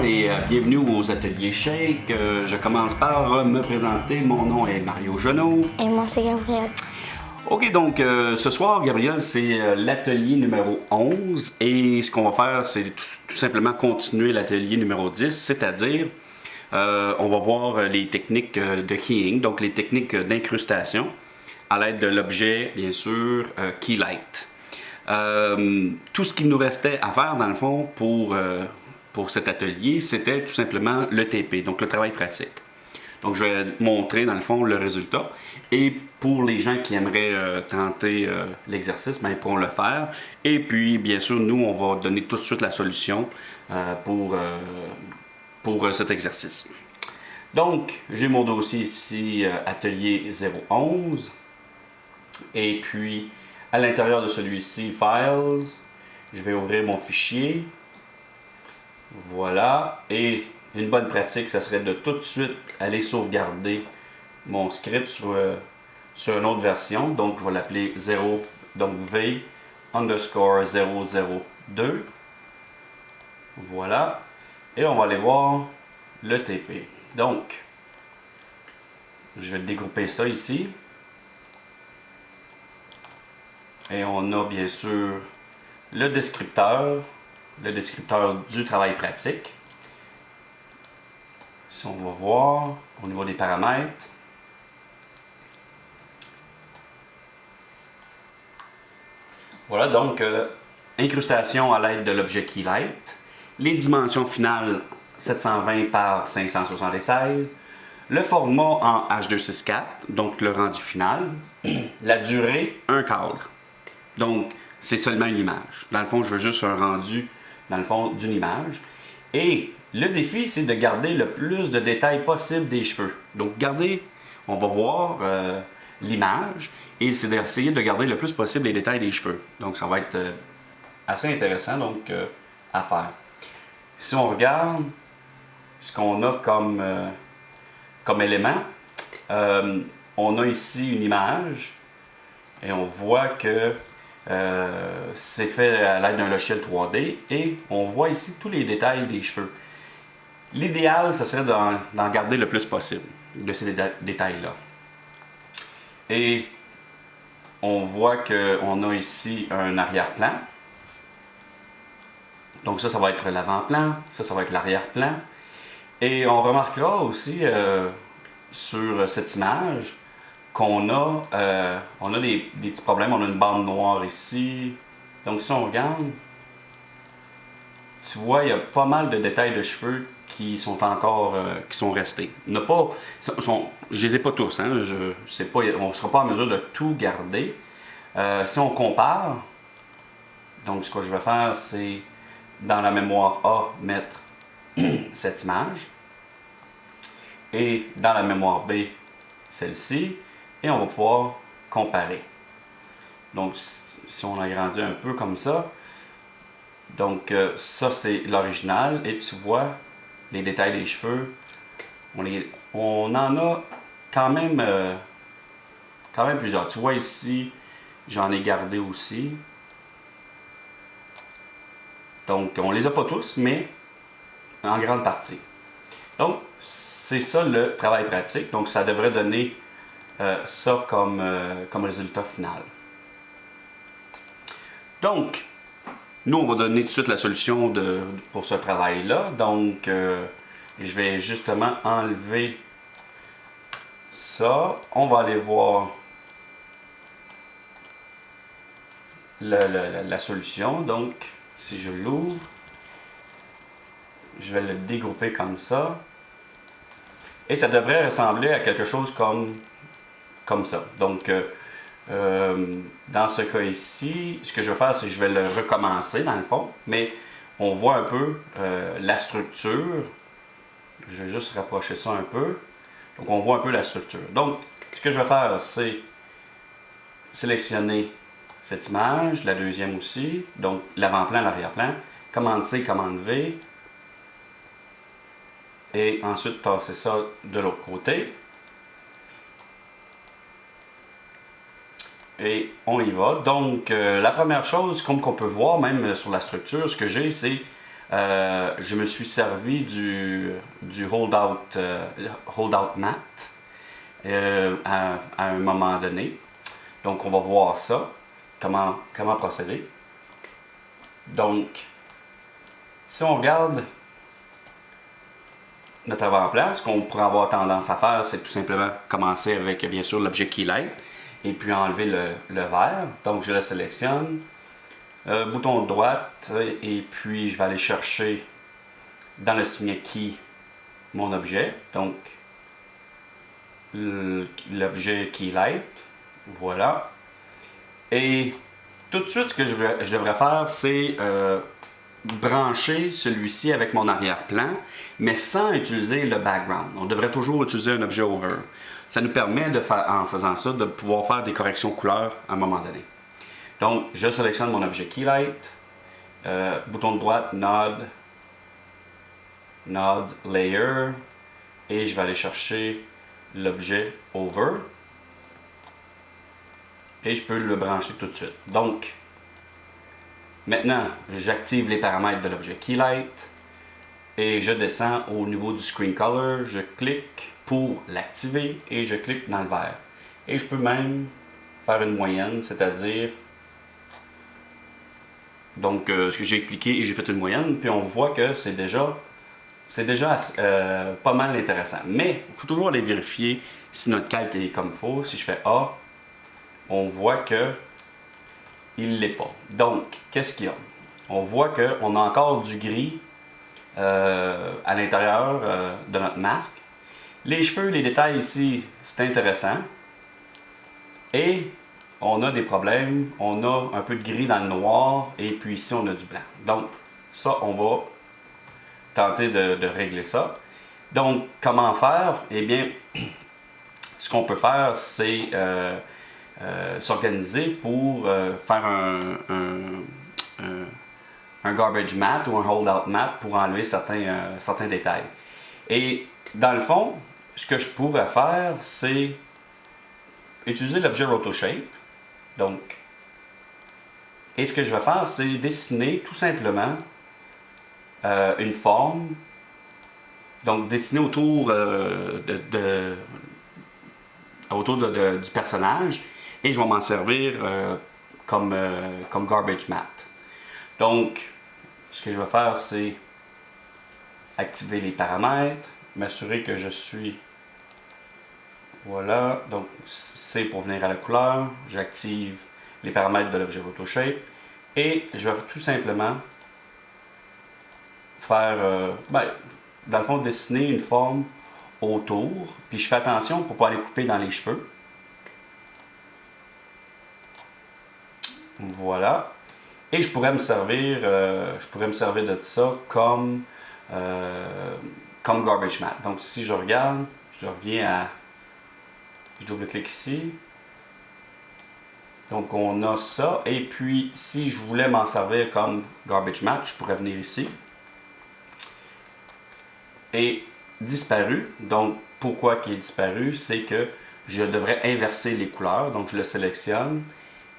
Bonsoir et bienvenue aux Ateliers Shake. Je commence par me présenter. Mon nom est Mario Genot. Et moi, c'est Gabriel. Ok, donc ce soir, Gabriel, c'est l'atelier numéro 11 et ce qu'on va faire, c'est tout simplement continuer l'atelier numéro 10, c'est-à-dire on va voir les techniques de keying, donc les techniques d'incrustation à l'aide de l'objet, bien sûr, Keylight. Tout ce qu'il nous restait à faire, dans le fond, pour cet atelier, c'était tout simplement le TP, donc le travail pratique. Donc, je vais montrer, dans le fond, le résultat. Et pour les gens qui aimeraient tenter l'exercice, ben, ils pourront le faire. Et puis, bien sûr, nous, on va donner tout de suite la solution pour cet exercice. Donc, j'ai mon dossier ici, Atelier 011. Et puis, à l'intérieur de celui-ci, Files, je vais ouvrir mon fichier. Voilà. Et une bonne pratique, ça serait de tout de suite aller sauvegarder mon script sur une autre version. Donc, je vais l'appeler 0, donc V underscore 002. Voilà. Et on va aller voir le TP. Donc, je vais dégrouper ça ici. Et on a bien sûr le descripteur du travail pratique. Si on va voir au niveau des paramètres, voilà donc incrustation à l'aide de l'objet Keylight, les dimensions finales 720 par 576, le format en H264, donc le rendu final, la durée, un cadre. Donc, c'est seulement l'image. Dans le fond, je veux juste un rendu, dans le fond, d'une image. Et le défi, c'est de garder le plus de détails possible des cheveux. Donc, on va voir l'image, et c'est d'essayer de garder le plus possible les détails des cheveux. Donc, ça va être assez intéressant donc, à faire. Si on regarde ce qu'on a comme élément, on a ici une image, et on voit que c'est fait à l'aide d'un logiciel 3D et on voit ici tous les détails des cheveux. L'idéal, ce serait d'en garder le plus possible de ces détails-là. Et on voit qu'on a ici un arrière-plan. Donc ça va être l'avant-plan, ça va être l'arrière-plan. Et on remarquera aussi sur cette image qu'on a, des petits problèmes. On a une bande noire ici. Donc si on regarde, tu vois, il y a pas mal de détails de cheveux qui sont encore qui sont restés. Je les ai pas tous, hein, je sais pas, on ne sera pas en mesure de tout garder. Si on compare, donc ce que je vais faire, c'est dans la mémoire A, mettre cette image. Et dans la mémoire B, celle-ci. Et on va pouvoir comparer. Donc, si on agrandit un peu comme ça, donc ça c'est l'original et tu vois les détails des cheveux. On en a quand même plusieurs. Tu vois ici, j'en ai gardé aussi. Donc, on les a pas tous, mais en grande partie. Donc, c'est ça le travail pratique. Donc, ça devrait donner ça comme résultat final. Donc, nous, on va donner tout de suite la solution pour ce travail-là. Donc, je vais justement enlever ça. On va aller voir la solution. Donc, si je l'ouvre, je vais le dégrouper comme ça. Et ça devrait ressembler à quelque chose comme ça. Donc, dans ce cas ici, ce que je vais faire, c'est que je vais le recommencer dans le fond, mais on voit un peu la structure. Je vais juste rapprocher ça un peu. Donc, on voit un peu la structure. Donc, ce que je vais faire, c'est sélectionner cette image, la deuxième aussi, donc l'avant-plan, l'arrière-plan, commande C, commande V, et ensuite tasser ça de l'autre côté. Et on y va. Donc, la première chose, comme qu'on peut voir, même sur la structure, ce que j'ai, c'est je me suis servi du holdout mat à un moment donné. Donc on va voir ça, comment procéder. Donc, si on regarde notre avant-plan, ce qu'on pourrait avoir tendance à faire, c'est tout simplement commencer avec, bien sûr, l'objet Keylight et puis enlever le vert. Donc, je le sélectionne, bouton de droite, et puis je vais aller chercher dans le signe Key mon objet. Donc, l'objet Keylight, voilà. Et tout de suite, ce que je devrais faire, c'est brancher celui-ci avec mon arrière-plan, mais sans utiliser le background. On devrait toujours utiliser un objet over. Ça nous permet, en faisant ça, de pouvoir faire des corrections couleurs à un moment donné. Donc, je sélectionne mon objet Keylight, bouton de droite, Node, Layer, et je vais aller chercher l'objet Over, et je peux le brancher tout de suite. Donc, maintenant, j'active les paramètres de l'objet Keylight, et je descends au niveau du Screen Color, je clique pour l'activer, et je clique dans le vert. Et je peux même faire une moyenne, c'est-à-dire donc ce que j'ai cliqué et j'ai fait une moyenne, puis on voit que c'est déjà pas mal intéressant. Mais il faut toujours aller vérifier si notre calque est comme il faut. Si je fais A, on voit que il ne l'est pas. Donc, qu'est-ce qu'il y a? On voit qu'on a encore du gris à l'intérieur de notre masque. Les cheveux, les détails ici, c'est intéressant. Et on a des problèmes, on a un peu de gris dans le noir, et puis ici on a du blanc. Donc ça, on va tenter de régler ça. Donc comment faire? Eh bien, ce qu'on peut faire, c'est s'organiser pour faire un garbage mat ou un holdout mat pour enlever certains détails. Et dans le fond, ce que je pourrais faire, c'est utiliser l'objet RotoShape. Donc, et ce que je vais faire, c'est dessiner tout simplement une forme. Donc, dessiner autour, du personnage, et je vais m'en servir comme garbage mat. Donc, ce que je vais faire, c'est activer les paramètres, m'assurer que je suis... Voilà, donc C pour venir à la couleur, j'active les paramètres de l'objet RotoShape, et je vais tout simplement faire, dans le fond, dessiner une forme autour, puis je fais attention pour ne pas aller couper dans les cheveux. Voilà. Et je pourrais me servir de ça comme garbage mat. Donc si je regarde, je reviens à... Je double-clique ici. Donc on a ça. Et puis si je voulais m'en servir comme garbage mat, je pourrais venir ici. Et disparu. Donc pourquoi qu'il est disparu? C'est que je devrais inverser les couleurs. Donc je le sélectionne.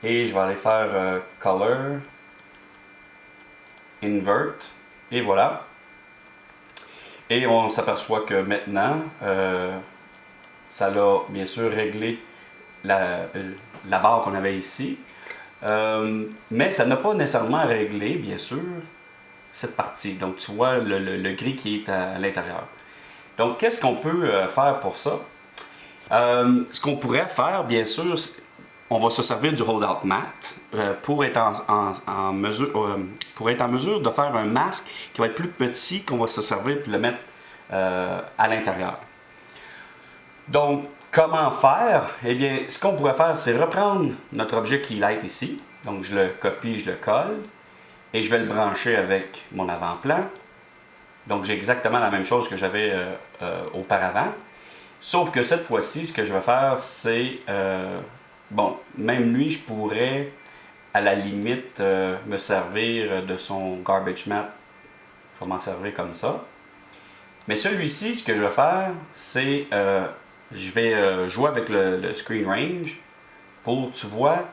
Et je vais aller faire Color, Invert. Et voilà. Et on s'aperçoit que maintenant, ça a bien sûr réglé la barre qu'on avait ici. Mais ça n'a pas nécessairement réglé, bien sûr, cette partie. Donc tu vois le gris qui est à l'intérieur. Donc qu'est-ce qu'on peut faire pour ça? Ce qu'on pourrait faire, bien sûr, on va se servir du holdout mat pour être en mesure de faire un masque qui va être plus petit, qu'on va se servir pour le mettre à l'intérieur. Donc, comment faire? Eh bien, ce qu'on pourrait faire, c'est reprendre notre objet Keylight ici. Donc, je le copie, je le colle, et je vais le brancher avec mon avant-plan. Donc, j'ai exactement la même chose que j'avais auparavant. Sauf que cette fois-ci, ce que je vais faire, c'est... bon, même lui, je pourrais, à la limite, me servir de son garbage mat. Je vais m'en servir comme ça. Mais celui-ci, ce que je vais faire, c'est... je vais jouer avec le screen range pour, tu vois,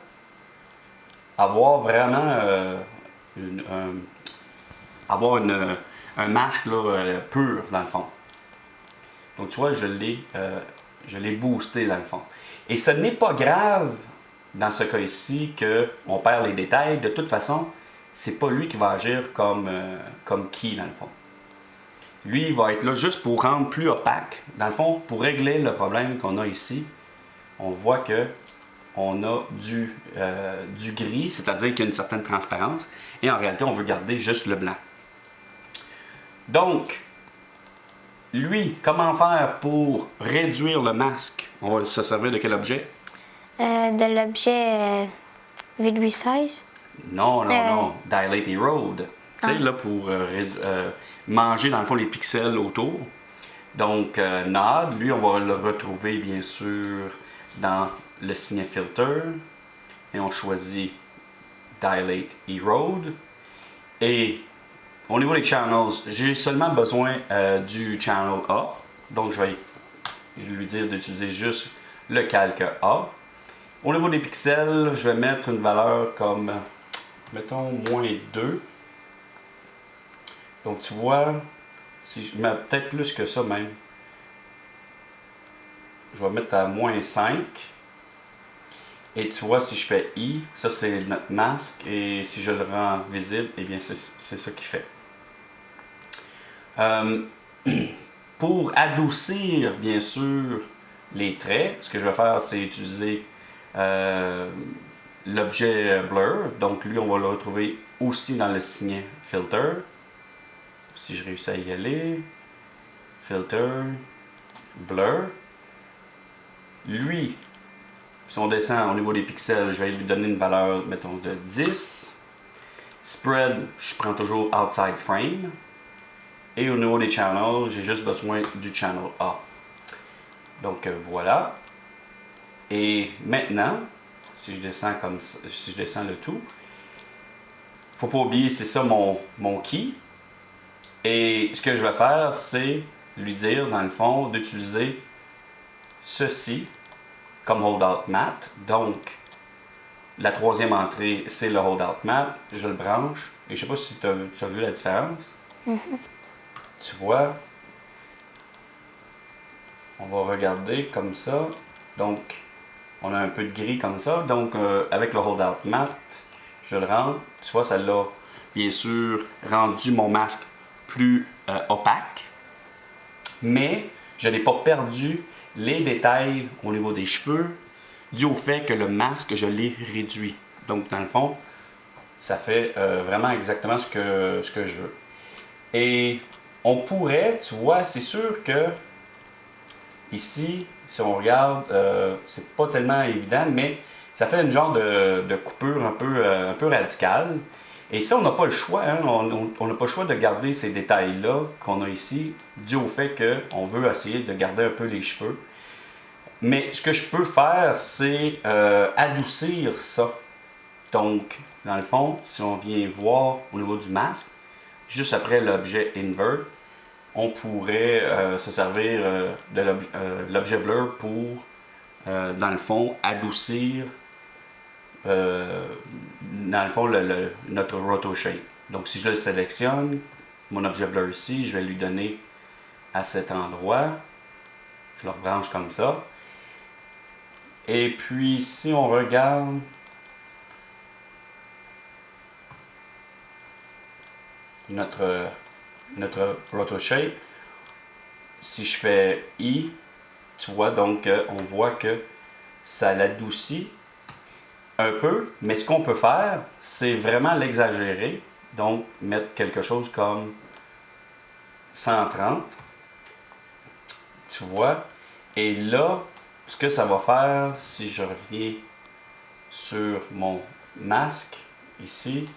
avoir vraiment avoir un masque là, pur dans le fond. Donc tu vois, je l'ai boosté dans le fond. Et ce n'est pas grave dans ce cas ici qu'on perd les détails. De toute façon, c'est pas lui qui va agir comme key dans le fond. Lui, il va être là juste pour rendre plus opaque. Dans le fond, pour régler le problème qu'on a ici, on voit que on a du gris, c'est-à-dire qu'il y a une certaine transparence. Et en réalité, on veut garder juste le blanc. Donc, lui, comment faire pour réduire le masque? On va se servir de quel objet? De l'objet V816. Non. Dilate Erode. Tu sais, là, pour manger, dans le fond, les pixels autour. Donc, Nod, lui, on va le retrouver, bien sûr, dans le signet Filter. Et on choisit Dilate Erode. Et au niveau des channels, j'ai seulement besoin du channel A. Donc, je vais lui dire d'utiliser juste le calque A. Au niveau des pixels, je vais mettre une valeur comme, mettons, -2. Donc, tu vois, si je mets peut-être plus que ça même. Je vais mettre à -5. Et tu vois, si je fais I, ça c'est notre masque. Et si je le rends visible, eh bien, c'est ça qu'il fait. Pour adoucir, bien sûr, les traits, ce que je vais faire, c'est utiliser l'objet Blur. Donc, lui, on va le retrouver aussi dans le signet Filter. Si je réussis à y aller, Filter, Blur. Lui, si on descend au niveau des pixels, je vais lui donner une valeur, mettons, de 10. Spread, je prends toujours Outside Frame. Et au niveau des channels, j'ai juste besoin du channel A. Donc voilà. Et maintenant, si je descends comme ça, si je descends le tout, faut pas oublier, c'est ça mon key. Et ce que je vais faire, c'est lui dire, dans le fond, d'utiliser ceci comme holdout matte. Donc, la troisième entrée, c'est le holdout matte. Je le branche. Et je sais pas si tu as vu la différence. Tu vois, on va regarder comme ça. Donc, on a un peu de gris comme ça. Donc, avec le holdout matte, je le rentre. Tu vois, ça l'a bien sûr rendu mon masque plus opaque. Mais je n'ai pas perdu les détails au niveau des cheveux dû au fait que le masque, je l'ai réduit. Donc, dans le fond, ça fait vraiment exactement ce que je veux. Et on pourrait, tu vois, c'est sûr que ici, si on regarde, c'est pas tellement évident, mais ça fait une genre de coupure un peu radicale. Et ça, on n'a pas le choix, hein? On n'a pas le choix de garder ces détails-là qu'on a ici, dû au fait qu'on veut essayer de garder un peu les cheveux. Mais ce que je peux faire, c'est adoucir ça. Donc, dans le fond, si on vient voir au niveau du masque, juste après l'objet Invert, on pourrait se servir de l'objet Blur pour, dans le fond, adoucir dans le fond, notre Roto Shape. Donc, si je le sélectionne, mon objet Blur ici, je vais lui donner à cet endroit. Je le rebranche comme ça. Et puis, si on regarde notre Roto Shape, si je fais I, tu vois, donc on voit que ça l'adoucit un peu, mais ce qu'on peut faire, c'est vraiment l'exagérer. Donc, mettre quelque chose comme 130. Tu vois. Et là, ce que ça va faire, si je reviens sur mon masque, ici,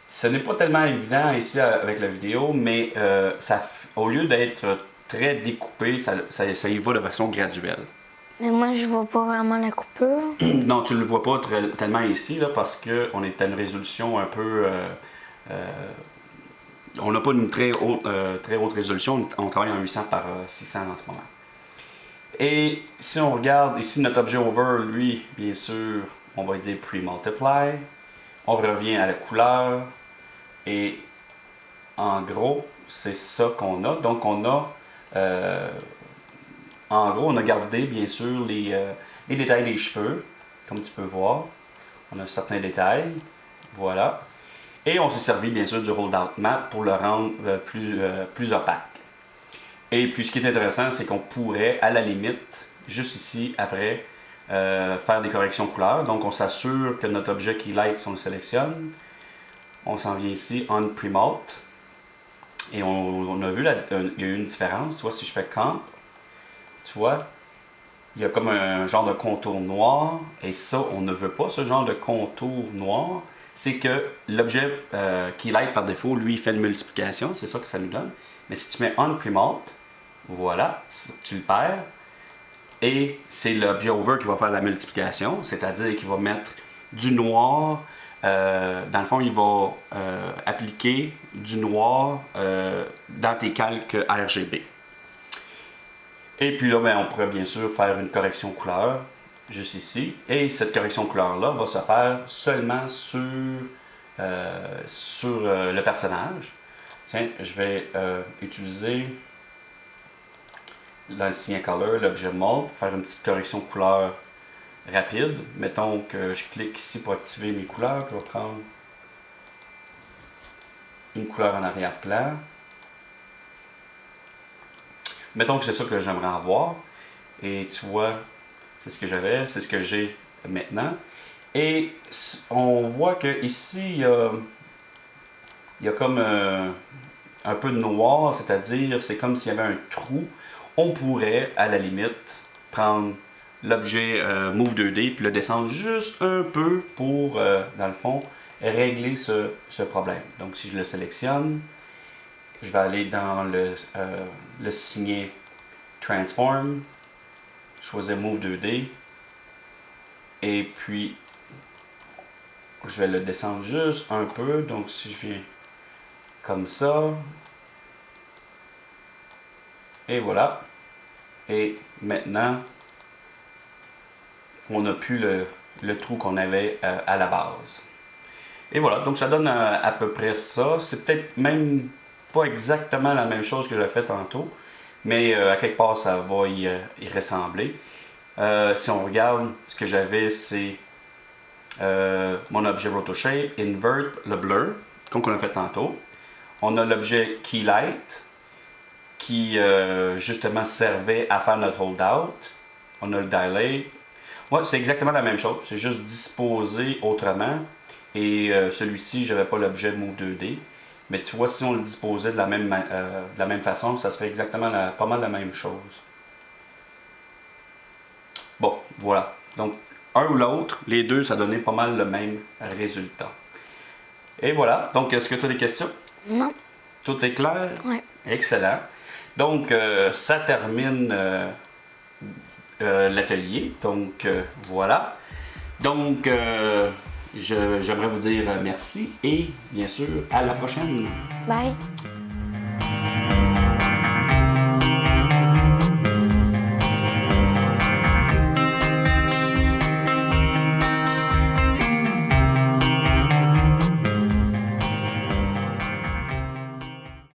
ce n'est pas tellement évident ici avec la vidéo, mais au lieu d'être très découpé, ça y va de façon graduelle. Mais moi, je vois pas vraiment la coupure. Non, tu ne le vois pas tellement ici, là, parce qu'on est à une résolution un peu... on n'a pas une très haute résolution, on travaille en 800 par 600 en ce moment. Et si on regarde ici notre objet Over, lui, bien sûr, on va dire Pre-Multiply. On revient à la couleur. Et en gros, c'est ça qu'on a. Donc, on a, en gros, on a gardé, bien sûr, les détails des cheveux, comme tu peux voir. On a certains détails, voilà. Et on s'est servi, bien sûr, du roll-out map pour le rendre plus opaque. Et puis, ce qui est intéressant, c'est qu'on pourrait, à la limite, juste ici, après, faire des corrections de couleurs. Donc, on s'assure que notre objet qui light, si on le sélectionne, on s'en vient ici, on Premote. Et on a vu, il y a eu une différence. Tu vois, si je fais Camp, tu vois, il y a comme un genre de contour noir. Et ça, on ne veut pas ce genre de contour noir. C'est que l'objet qui light par défaut, lui, fait une multiplication. C'est ça que ça nous donne. Mais si tu mets on Premote, voilà, tu le perds. Et c'est l'objet over qui va faire la multiplication. C'est-à-dire qu'il va mettre du noir. Dans le fond, il va appliquer du noir dans tes calques RGB. Et puis là, ben, on pourrait bien sûr faire une correction couleur, juste ici. Et cette correction couleur-là va se faire seulement sur le personnage. Tiens, je vais utiliser dans le signet color, l'objet mold, faire une petite correction couleur rapide. Mettons que je clique ici pour activer mes couleurs. Je vais prendre une couleur en arrière-plan. Mettons que c'est ça que j'aimerais avoir. Et tu vois, c'est ce que j'avais, c'est ce que j'ai maintenant. Et on voit que ici, il y a comme un peu de noir, c'est-à-dire c'est comme s'il y avait un trou. On pourrait, à la limite, prendre l'objet Move 2D puis le descendre juste un peu pour, dans le fond, régler ce problème. Donc, si je le sélectionne, je vais aller dans le signet Transform, choisir Move 2D, et puis je vais le descendre juste un peu. Donc, si je viens comme ça, et voilà. Et maintenant, on n'a plus le trou qu'on avait à la base. Et voilà, donc ça donne à peu près ça. C'est peut-être même pas exactement la même chose que j'ai fait tantôt, mais à quelque part ça va y ressembler. Si on regarde, ce que j'avais, c'est mon objet RotoShape, Invert, le Blur, comme on a fait tantôt. On a l'objet Keylight, qui justement servait à faire notre holdout. On a le Dilate. Ouais, c'est exactement la même chose, c'est juste disposé autrement. Et celui-ci, je n'avais pas l'objet Move 2D. Mais tu vois, si on le disposait de la même façon, ça serait exactement pas mal la même chose. Bon, voilà. Donc, un ou l'autre, les deux, ça donnait pas mal le même résultat. Et voilà. Donc, est-ce que tu as des questions? Non. Tout est clair? Oui. Excellent. Donc, ça termine l'atelier. Donc, voilà. Donc, j'aimerais vous dire merci et bien sûr, à la prochaine. Bye.